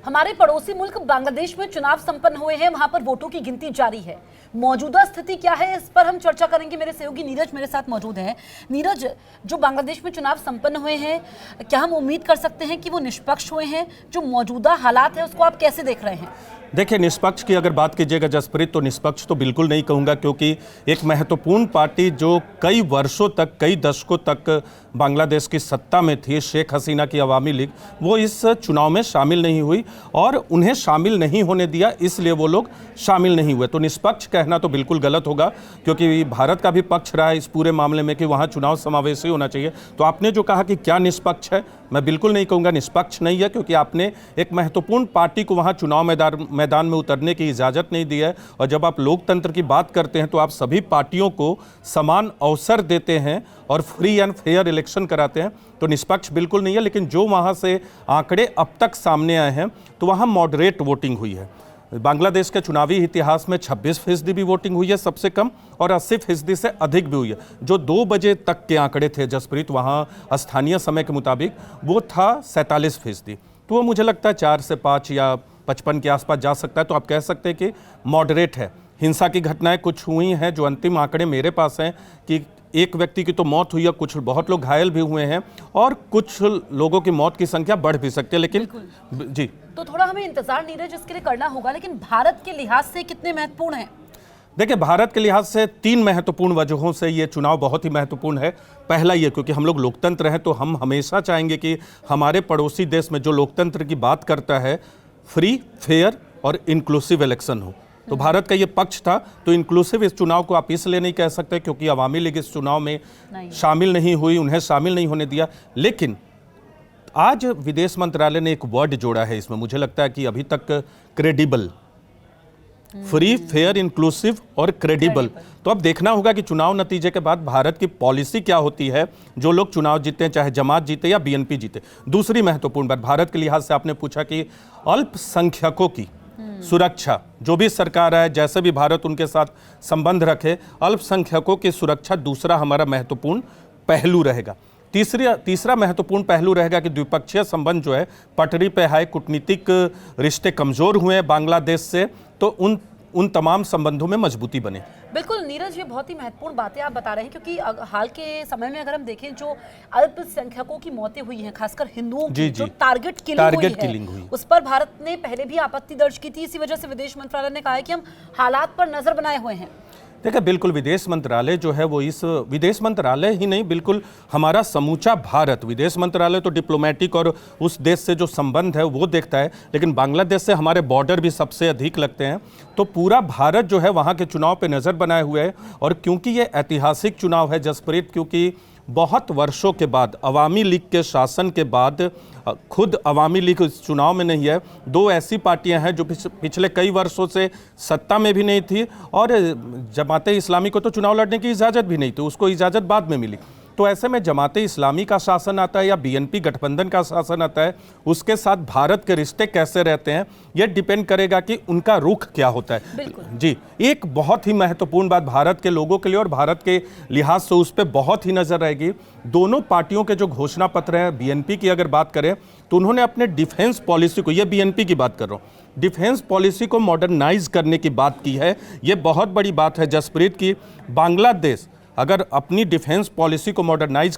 हमारे पड़ोसी मुल्क बांग्लादेश में चुनाव संपन्न हुए हैं, वहां पर वोटों की गिनती जारी है। मौजूदा स्थिति क्या है, इस पर हम चर्चा करेंगे। मेरे सहयोगी नीरज मेरे साथ मौजूद है। नीरज, जो बांग्लादेश में चुनाव संपन्न हुए हैं, क्या हम उम्मीद कर सकते हैं कि वो निष्पक्ष हुए हैं? जो मौजूदा हालात है उसको आप कैसे देख रहे हैं? देखिए, निष्पक्ष की अगर बात कीजिएगा जसप्रीत, तो निष्पक्ष तो बिल्कुल नहीं कहूँगा, क्योंकि एक महत्वपूर्ण पार्टी जो कई वर्षों तक, कई दशकों तक बांग्लादेश की सत्ता में थी, शेख हसीना की अवामी लीग, वो इस चुनाव में शामिल नहीं हुई और उन्हें शामिल नहीं होने दिया, इसलिए वो लोग शामिल नहीं हुए। तो निष्पक्ष कहना तो बिल्कुल गलत होगा, क्योंकि भारत का भी पक्ष रहा है इस पूरे मामले में कि वहाँ चुनाव समावेशी होना चाहिए। तो आपने जो कहा कि क्या निष्पक्ष है, मैं बिल्कुल नहीं कहूँगा निष्पक्ष नहीं है, क्योंकि आपने एक महत्वपूर्ण पार्टी को वहाँ चुनाव मैदान में उतरने की इजाज़त नहीं दी है। और जब आप लोकतंत्र की बात करते हैं तो आप सभी पार्टियों को समान अवसर देते हैं और फ्री एंड फेयर इलेक्शन कराते हैं। तो निष्पक्ष बिल्कुल नहीं है। लेकिन जो वहाँ से आंकड़े अब तक सामने आए हैं तो वहाँ मॉडरेट वोटिंग हुई है। बांग्लादेश के चुनावी इतिहास में 26% भी वोटिंग हुई है सबसे कम, और 80% से अधिक भी हुई है। जो 2 बजे तक के आंकड़े थे जसप्रीत, वहाँ स्थानीय समय के मुताबिक वो था 47%। तो वो मुझे लगता है 4 से 5 या 55 के आसपास जा सकता है। तो आप कह सकते हैं कि मॉडरेट है। हिंसा की घटनाएं कुछ हुई हैं, जो अंतिम आंकड़े मेरे पास हैं कि एक व्यक्ति की तो मौत हुई है, कुछ बहुत लोग घायल भी हुए हैं और कुछ लोगों की मौत की संख्या बढ़ भी सकती है। लेकिन जी, तो थोड़ा हमें इंतजार नीरज इसके लिए करना होगा। लेकिन भारत के लिहाज से कितने महत्वपूर्ण हैं? देखिए, भारत के लिहाज से 3 महत्वपूर्ण वजहों से ये चुनाव बहुत ही महत्वपूर्ण है। पहला ये, क्योंकि हम लोग लोकतंत्र हैं, तो हम हमेशा चाहेंगे कि हमारे पड़ोसी देश में जो लोकतंत्र की बात करता है, फ्री, फेयर और इंक्लूसिव इलेक्शन हो। तो भारत का ये पक्ष था। तो इंक्लूसिव इस चुनाव को आप इसलिए नहीं कह सकते क्योंकि अवामी लीग इस चुनाव में शामिल नहीं हुई, उन्हें शामिल नहीं होने दिया। लेकिन आज विदेश मंत्रालय ने एक वर्ड जोड़ा है इसमें, मुझे लगता है कि अभी तक क्रेडिबल, फ्री, फेयर, इंक्लूसिव और क्रेडिबल। तो अब देखना होगा कि चुनाव नतीजे के बाद भारत की पॉलिसी क्या होती है। जो लोग चुनाव जीते, चाहे जमात जीते या बीएनपी जीते। दूसरी महत्वपूर्ण बात भारत के लिहाज से, आपने पूछा कि अल्पसंख्यकों की सुरक्षा, जो भी सरकार है, जैसे भी भारत उनके साथ संबंध रखे, अल्पसंख्यकों की सुरक्षा दूसरा हमारा महत्वपूर्ण पहलू रहेगा। तीसरा महत्वपूर्ण पहलू रहेगा कि द्विपक्षीय संबंध जो है पटरी पे है, कूटनीतिक रिश्ते कमजोर हुए हैं बांग्लादेश से, तो उन तमाम संबंधों में मजबूती बने। बिल्कुल नीरज, ये बहुत ही महत्वपूर्ण बातें आप बता रहे हैं, क्योंकि हाल के समय में अगर हम देखें, जो अल्पसंख्यकों की मौतें हुई हैं, खासकर हिंदुओं की, जो टारगेट किलिंग हुई है, उस पर भारत ने पहले भी आपत्ति दर्ज की थी। इसी वजह से विदेश मंत्रालय ने कहा है कि हम हालात पर नजर बनाए हुए हैं। देखिए, बिल्कुल विदेश मंत्रालय जो है वो इस विदेश मंत्रालय ही नहीं, बिल्कुल हमारा समूचा भारत, विदेश मंत्रालय तो डिप्लोमेटिक और उस देश से जो संबंध है वो देखता है, लेकिन बांग्लादेश से हमारे बॉर्डर भी सबसे अधिक लगते हैं। तो पूरा भारत जो है वहाँ के चुनाव पे नज़र बनाए हुए है। और क्योंकि ये ऐतिहासिक चुनाव है जसप्रीत, क्योंकि बहुत वर्षों के बाद, अवामी लीग के शासन के बाद, खुद अवामी लीग इस चुनाव में नहीं है, 2 ऐसी पार्टियां हैं जो पिछले कई वर्षों से सत्ता में भी नहीं थी, और जमाते इस्लामी को तो चुनाव लड़ने की इजाज़त भी नहीं थी, उसको इजाज़त बाद में मिली। तो ऐसे में जमाते इस्लामी का शासन आता है या बीएनपी गठबंधन का शासन आता है, उसके साथ भारत के रिश्ते कैसे रहते हैं, ये डिपेंड करेगा कि उनका रुख क्या होता है। जी, एक बहुत ही महत्वपूर्ण बात भारत के लोगों के लिए और भारत के लिहाज से उस पर बहुत ही नज़र रहेगी। दोनों पार्टियों के जो घोषणा पत्र हैं, बीएनपी की अगर बात करें तो उन्होंने अपने डिफेंस पॉलिसी को, ये बीएनपी की बात कर रहा हूँ, डिफेंस पॉलिसी को मॉडर्नाइज करने की बात की है। ये बहुत बड़ी बात है जसप्रीत की बांग्लादेश अगर अपनी डिफेंस पॉलिसी को मॉडर्नाइज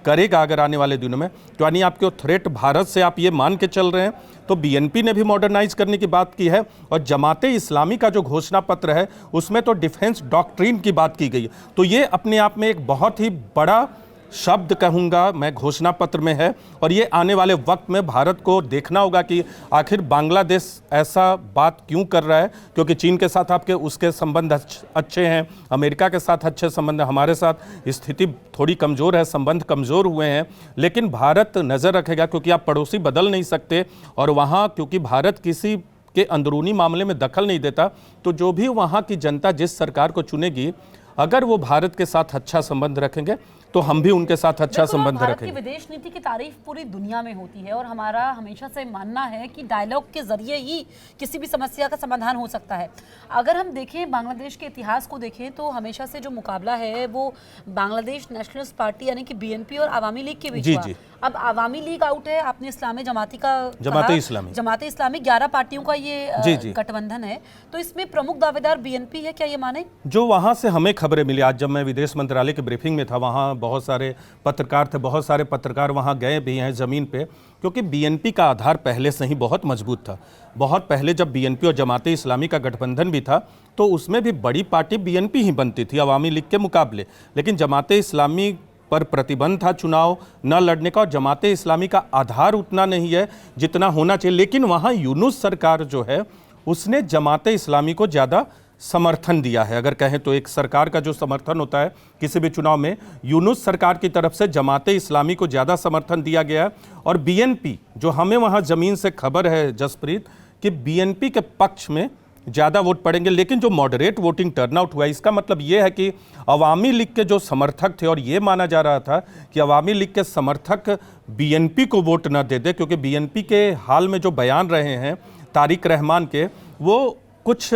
करेगा अगर आने वाले दिनों में, तो यानी आपके थ्रेट भारत से आप ये मान के चल रहे हैं, तो बीएनपी ने भी मॉडर्नाइज करने की बात की है। और जमाते इस्लामी का जो घोषणा पत्र है उसमें तो डिफेंस डॉक्ट्रिन की बात की गई है। तो ये अपने आप में एक बहुत ही बड़ा शब्द कहूँगा मैं, घोषणा पत्र में है। और ये आने वाले वक्त में भारत को देखना होगा कि आखिर बांग्लादेश ऐसा बात क्यों कर रहा है, क्योंकि चीन के साथ आपके उसके संबंध अच्छे हैं, अमेरिका के साथ अच्छे संबंध हैं, हमारे साथ स्थिति थोड़ी कमज़ोर है, संबंध कमज़ोर हुए हैं। लेकिन भारत नज़र रखेगा, क्योंकि आप पड़ोसी बदल नहीं सकते, और वहाँ क्योंकि भारत किसी के अंदरूनी मामले में दखल नहीं देता, तो जो भी वहाँ की जनता जिस सरकार को चुनेगी, अगर वो भारत के साथ अच्छा संबंध रखेंगे तो हम भी उनके साथ अच्छा संबंध रखेंगे। भारत की विदेश नीति की तारीफ पूरी दुनिया में होती है, और हमारा हमेशा से मानना है कि डायलॉग के जरिए ही किसी भी समस्या का समाधान हो सकता है। अगर हम देखें बांग्लादेश के इतिहास को देखें, तो हमेशा से जो मुकाबला है वो बांग्लादेश नेशनलिस्ट पार्टी यानी कि बीएनपी और अवामी लीग के बीच हुआ। अब आवामी लीग आउट है, आपने इस्लामी जमाती का जमाते इस्लामी, जमाते इस्लामी 11 पार्टियों का ये जी। गठबंधन है, तो इसमें प्रमुख दावेदार बीएनपी है, क्या ये माने? जो वहाँ से हमें खबरें मिली, आज जब मैं विदेश मंत्रालय की ब्रीफिंग में था, वहाँ बहुत सारे पत्रकार थे, बहुत सारे पत्रकार वहाँ गए भी हैं ज़मीन पे, क्योंकि बीएनपी का आधार पहले से ही बहुत मजबूत था। बहुत पहले जब बीएनपी और जमाते इस्लामी का गठबंधन भी था तो उसमें भी बड़ी पार्टी बीएनपी ही बनती थी अवामी लीग के मुकाबले, लेकिन जमाते इस्लामी पर प्रतिबंध था चुनाव न लड़ने का, और जमाते इस्लामी का आधार उतना नहीं है जितना होना चाहिए। लेकिन वहाँ यूनुस सरकार जो है उसने जमाते इस्लामी को ज़्यादा समर्थन दिया है। अगर कहें तो एक सरकार का जो समर्थन होता है किसी भी चुनाव में, यूनुस सरकार की तरफ से जमाते इस्लामी को ज़्यादा समर्थन दिया गया है। और बीएनपी, जो हमें वहाँ ज़मीन से खबर है जसप्रीत, कि बीएनपी के पक्ष में ज़्यादा वोट पड़ेंगे। लेकिन जो मॉडरेट वोटिंग टर्नआउट हुआ है, इसका मतलब ये है कि अवामी लीग के जो समर्थक थे, और ये माना जा रहा था कि अवामी लीग के समर्थक बीएनपी को वोट न दे दे, क्योंकि बीएनपी के हाल में जो बयान रहे हैं तारिक रहमान के, वो कुछ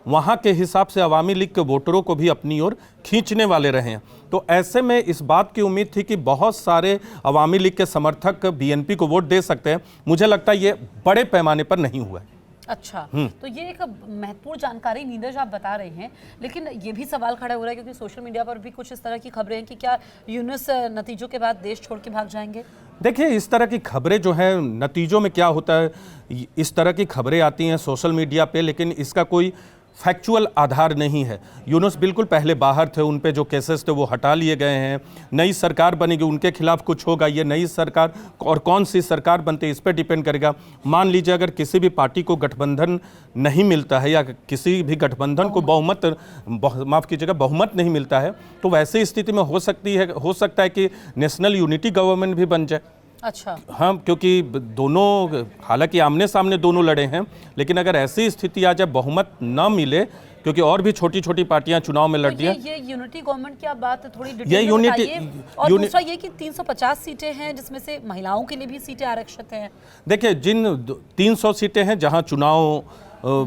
वहाँ के हिसाब से अवामी लीग के वोटरों को भी अपनी ओर खींचने वाले रहे हैं। तो ऐसे में इस बात की उम्मीद थी कि बहुत सारे अवामी लीग के समर्थक बीएनपी को वोट दे सकते हैं। मुझे लगता है ये बड़े पैमाने पर नहीं हुआ है। अच्छा, तो ये एक महत्वपूर्ण जानकारी नीरज आप बता रहे हैं, लेकिन ये भी सवाल खड़ा हो रहा है क्योंकि सोशल मीडिया पर भी कुछ इस तरह की खबरें हैं कि क्या यूनुस नतीजों के बाद देश छोड़ के भाग जाएंगे? देखिए, इस तरह की खबरें जो हैं, नतीजों में क्या होता है, इस तरह की खबरें आती हैं सोशल मीडिया पे, लेकिन इसका कोई फैक्चुअल आधार नहीं है। यूनुस बिल्कुल पहले बाहर थे, उन पे जो केसेस थे वो हटा लिए गए हैं। नई सरकार बनेगी, उनके खिलाफ कुछ होगा, ये नई सरकार और कौन सी सरकार बनती है इस पे डिपेंड करेगा। मान लीजिए अगर किसी भी पार्टी को गठबंधन नहीं मिलता है, या किसी भी गठबंधन को बहुमत नहीं मिलता है, तो वैसी स्थिति में हो सकता है कि नेशनल यूनिटी गवर्नमेंट भी बन जाए। अच्छा, हाँ, क्योंकि दोनों, हालांकि आमने सामने दोनों लड़े हैं, लेकिन अगर ऐसी स्थिति आ जाए बहुमत न मिले, क्योंकि और भी छोटी छोटी पार्टियां चुनाव में लड़ती हैं। ये यूनिटी गवर्नमेंट की आप बात थोड़ी डिटेल में बताइए। और दूसरा ये कि 350 सीटें हैं जिसमें से महिलाओं के लिए भी सीटें आरक्षित हैं। देखिए, जिन 300 सीटें हैं जहां चुनाव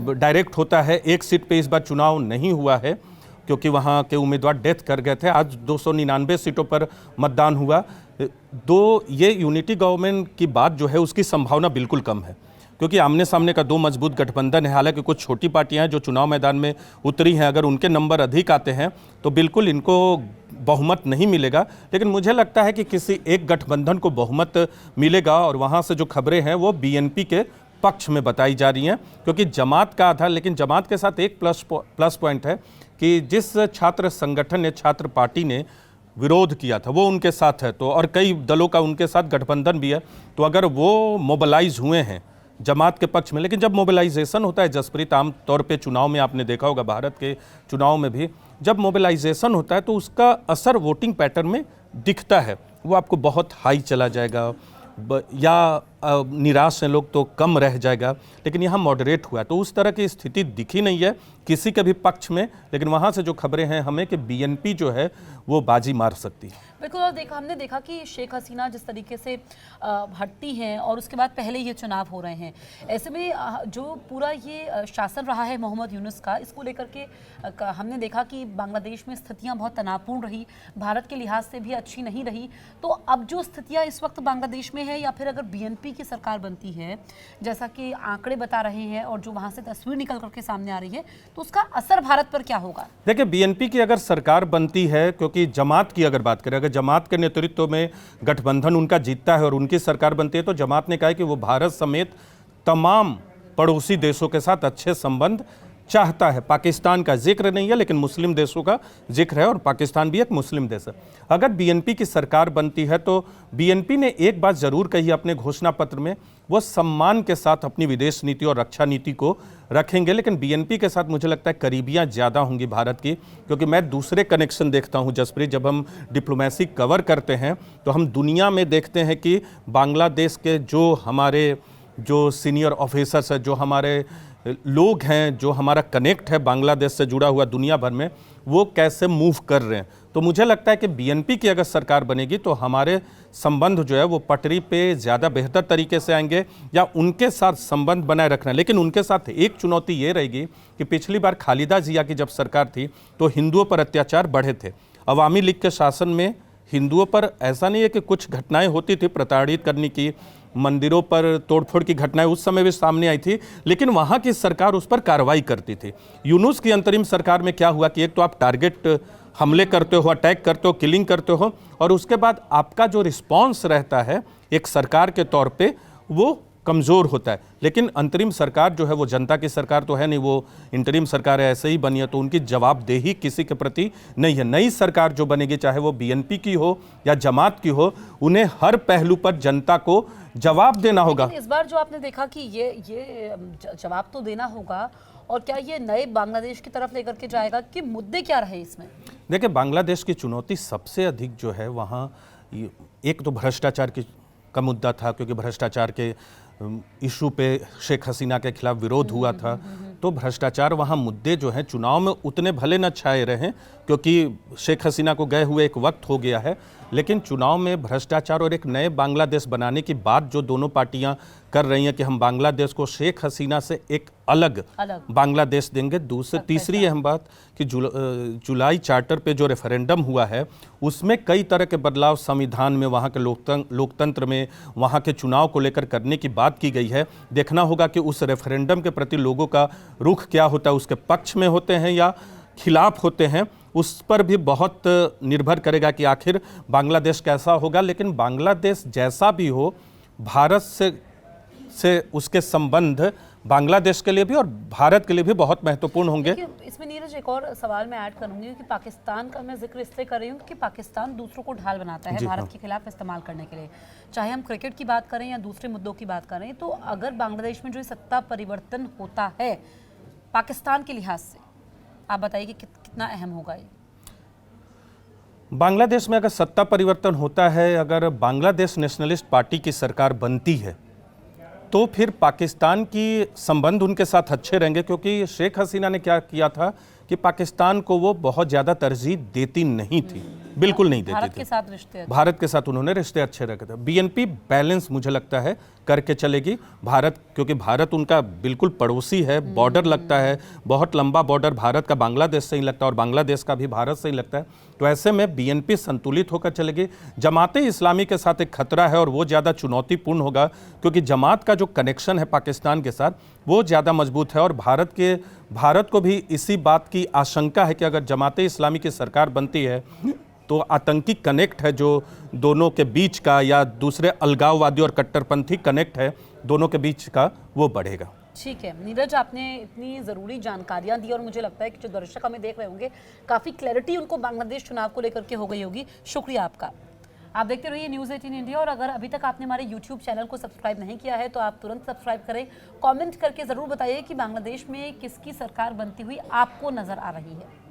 डायरेक्ट होता है, एक सीट पे इस बार चुनाव नहीं हुआ है क्योंकि वहाँ के उम्मीदवार डेथ कर गए थे। आज 299 सीटों पर मतदान हुआ। ये यूनिटी गवर्नमेंट की बात जो है उसकी संभावना बिल्कुल कम है, क्योंकि आमने सामने का दो मजबूत गठबंधन है। हालांकि कुछ छोटी पार्टियां हैं जो चुनाव मैदान में उतरी हैं, अगर उनके नंबर अधिक आते हैं तो बिल्कुल इनको बहुमत नहीं मिलेगा। लेकिन मुझे लगता है कि किसी एक गठबंधन को बहुमत मिलेगा, और वहाँ से जो खबरें हैं वो बीएनपी के पक्ष में बताई जा रही हैं, क्योंकि जमात का आधार, लेकिन जमात के साथ एक प्लस पॉइंट है कि जिस छात्र संगठन ने, छात्र पार्टी ने विरोध किया था वो उनके साथ है, तो और कई दलों का उनके साथ गठबंधन भी है। तो अगर वो मोबिलाइज हुए हैं जमात के पक्ष में, लेकिन जब मोबिलाइजेशन होता है जसप्रीत, आम तौर पे चुनाव में आपने देखा होगा, भारत के चुनाव में भी जब मोबिलाइजेशन होता है तो उसका असर वोटिंग पैटर्न में दिखता है। वो आपको बहुत हाई चला जाएगा या निराश हैं लोग तो कम रह जाएगा, लेकिन यहाँ मॉडरेट हुआ। तो उस तरह की स्थिति दिखी नहीं है किसी के भी पक्ष में, लेकिन वहाँ से जो खबरें हैं हमें कि बीएनपी जो है वो बाजी मार सकती है। बिल्कुल, और हमने देखा कि शेख हसीना जिस तरीके से हटती हैं और उसके बाद पहले ये चुनाव हो रहे हैं, ऐसे में जो पूरा ये शासन रहा है मोहम्मद यूनुस का, इसको लेकर के हमने देखा कि बांग्लादेश में स्थितियाँ बहुत तनावपूर्ण रही, भारत के लिहाज से भी अच्छी नहीं रही। तो अब जो स्थितियाँ इस वक्त बांग्लादेश में है, या फिर अगर बीएनपी की सरकार बनती है, जैसा कि आंकड़े बता रहे हैं और जो वहाँ से तस्वीर निकल करके सामने आ रही है, तो उसका असर भारत पर क्या होगा? देखिए, बीएनपी की अगर सरकार बनती है, क्योंकि जमात की अगर बात करें, अगर जमात के नेतृत्व में गठबंधन उनका जीतता है और उनकी सरकार बनती है, तो जमात ने कहा है कि वो भारत समेत तमाम पड़ोसी देशों के साथ अच्छे संबंध चाहता है। पाकिस्तान का जिक्र नहीं है, लेकिन मुस्लिम देशों का जिक्र है, और पाकिस्तान भी एक मुस्लिम देश है। अगर बीएनपी की सरकार बनती है तो बीएनपी ने एक बात जरूर कही अपने घोषणा पत्र में, वो सम्मान के साथ अपनी विदेश नीति और रक्षा नीति को रखेंगे। लेकिन बीएनपी के साथ मुझे लगता है करीबियाँ ज़्यादा होंगी भारत की, क्योंकि मैं दूसरे कनेक्शन देखता हूँ जसप्रीत, जब हम डिप्लोमेसी कवर करते हैं तो हम दुनिया में देखते हैं कि बांग्लादेश के जो सीनियर ऑफिसर्स हैं, जो हमारे लोग हैं, जो हमारा कनेक्ट है बांग्लादेश से जुड़ा हुआ दुनिया भर में, वो कैसे मूव कर रहे हैं। तो मुझे लगता है कि बीएनपी की अगर सरकार बनेगी तो हमारे संबंध जो है वो पटरी पे ज़्यादा बेहतर तरीके से आएंगे, या उनके साथ संबंध बनाए रखना। लेकिन उनके साथ एक चुनौती ये रहेगी कि पिछली बार खालिदा जिया की जब सरकार थी तो हिंदुओं पर अत्याचार बढ़े थे। अवामी लीग के शासन में हिंदुओं पर ऐसा नहीं है कि कुछ घटनाएं होती थी प्रताड़ित करने की, मंदिरों पर तोड़फोड़ की घटनाएं उस समय भी सामने आई थी, लेकिन वहाँ की सरकार उस पर कार्रवाई करती थी। यूनुस की अंतरिम सरकार में क्या हुआ कि एक तो आप टारगेट हमले करते हो, अटैक करते हो, किलिंग करते हो, और उसके बाद आपका जो रिस्पॉन्स रहता है एक सरकार के तौर पे वो कमज़ोर होता है। लेकिन अंतरिम सरकार जो है वो जनता की सरकार तो है नहीं, वो इंटरिम सरकार ऐसे ही बनी है, तो उनकी जवाबदेही किसी के प्रति नहीं है। नई सरकार जो बनेगी, चाहे वो बीएनपी की हो या जमात की हो, उन्हें हर पहलू पर जनता को जवाब देना होगा। लेकिन इस बार जो आपने देखा कि ये जवाब तो देना होगा, और क्या ये नए बांग्लादेश की तरफ लेकर के जाएगा कि मुद्दे क्या रहे इसमें? देखिए, बांग्लादेश की चुनौती सबसे अधिक जो है वहाँ एक तो भ्रष्टाचार का मुद्दा था, क्योंकि भ्रष्टाचार के इशू पे शेख हसीना के खिलाफ विरोध हुआ था। तो भ्रष्टाचार वहाँ मुद्दे जो हैं चुनाव में उतने भले न छाए रहे, क्योंकि शेख हसीना को गए हुए एक वक्त हो गया है, लेकिन चुनाव में भ्रष्टाचार और एक नए बांग्लादेश बनाने की बात जो दोनों पार्टियां कर रही हैं कि हम बांग्लादेश को शेख हसीना से एक अलग बांग्लादेश देंगे। तीसरी अहम बात कि जुलाई चार्टर पे जो रेफरेंडम हुआ है उसमें कई तरह के बदलाव संविधान में, वहाँ के लोकतंत्र में, वहाँ के चुनाव को लेकर करने की बात की गई है। देखना होगा कि उस रेफरेंडम के प्रति लोगों का रुख क्या होता है, उसके पक्ष में होते हैं या खिलाफ होते हैं, उस पर भी बहुत निर्भर करेगा कि आखिर बांग्लादेश कैसा होगा। लेकिन बांग्लादेश जैसा भी हो, भारत से उसके संबंध बांग्लादेश के लिए भी और भारत के लिए भी बहुत महत्वपूर्ण होंगे। इसमें नीरज एक और सवाल मैं ऐड करूंगी कि पाकिस्तान का मैं जिक्र इसलिए कर रही हूँ कि पाकिस्तान दूसरों को ढाल बनाता है भारत के खिलाफ इस्तेमाल करने के लिए, चाहे हम क्रिकेट की बात करें या दूसरे मुद्दों की बात करें। तो अगर बांग्लादेश में जो सत्ता परिवर्तन होता है पाकिस्तान के लिहाज से, आप बताइए कि कितना अहम होगा ये? बांग्लादेश में अगर सत्ता परिवर्तन होता है, अगर बांग्लादेश नेशनलिस्ट पार्टी की सरकार बनती है, तो फिर पाकिस्तान की संबंध उनके साथ अच्छे रहेंगे, क्योंकि शेख हसीना ने क्या किया था कि पाकिस्तान को वो बहुत ज़्यादा तरजीह देती नहीं थी, बिल्कुल नहीं देती भारत थी। के साथ रिश्ते, भारत के साथ उन्होंने रिश्ते अच्छे रखे थे। बीएनपी बैलेंस मुझे लगता है करके चलेगी भारत, क्योंकि भारत उनका बिल्कुल पड़ोसी है, बॉर्डर लगता है, बहुत लंबा बॉर्डर भारत का बांग्लादेश से ही लगता है और बांग्लादेश का भी भारत से ही लगता है। तो ऐसे में बीएनपी संतुलित होकर चलेगी। जमाते इस्लामी के साथ एक खतरा है और वो ज़्यादा चुनौतीपूर्ण होगा, क्योंकि जमात का जो कनेक्शन है पाकिस्तान के साथ वो ज़्यादा मजबूत है और भारत को भी इसी बात की आशंका है कि अगर जमाते इस्लामी की सरकार बनती है तो आतंकी कनेक्ट है जो दोनों के बीच का, या दूसरे अलगाववादी और कट्टरपंथी कनेक्ट है दोनों के बीच का, वो बढ़ेगा। ठीक है नीरज, आपने इतनी ज़रूरी जानकारियां दी और मुझे लगता है कि जो दर्शक हमें देख रहे होंगे काफ़ी क्लैरिटी उनको बांग्लादेश चुनाव को लेकर के हो गई होगी। शुक्रिया आपका। आप देखते रहिए न्यूज़ 18 इंडिया, और अगर अभी तक आपने हमारे यूट्यूब चैनल को सब्सक्राइब नहीं किया है तो आप तुरंत सब्सक्राइब करें। कमेंट करके ज़रूर बताइए कि बांग्लादेश में किसकी सरकार बनती हुई आपको नज़र आ रही है।